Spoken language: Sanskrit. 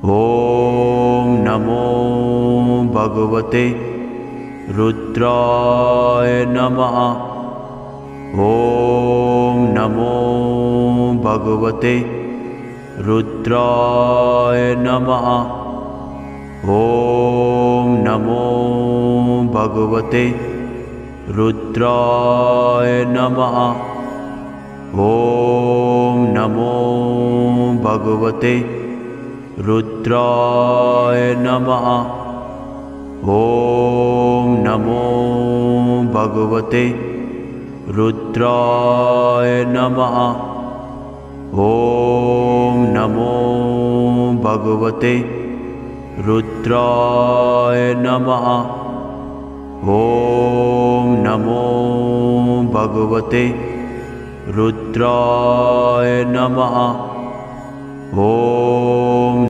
ॐ नमो भगवते रुद्राय नमः। ॐ नमो भगवते रुद्राय नमः। ॐ नमो भगवते रुद्राय नमः। ॐ नमो भगवते रुद्राय नमः। ॐ नमो भगवते रुद्राय नमः। ॐ नमो भगवते रुद्राय नमः। ॐ नमो भगवते रुद्राय नमः। ॐ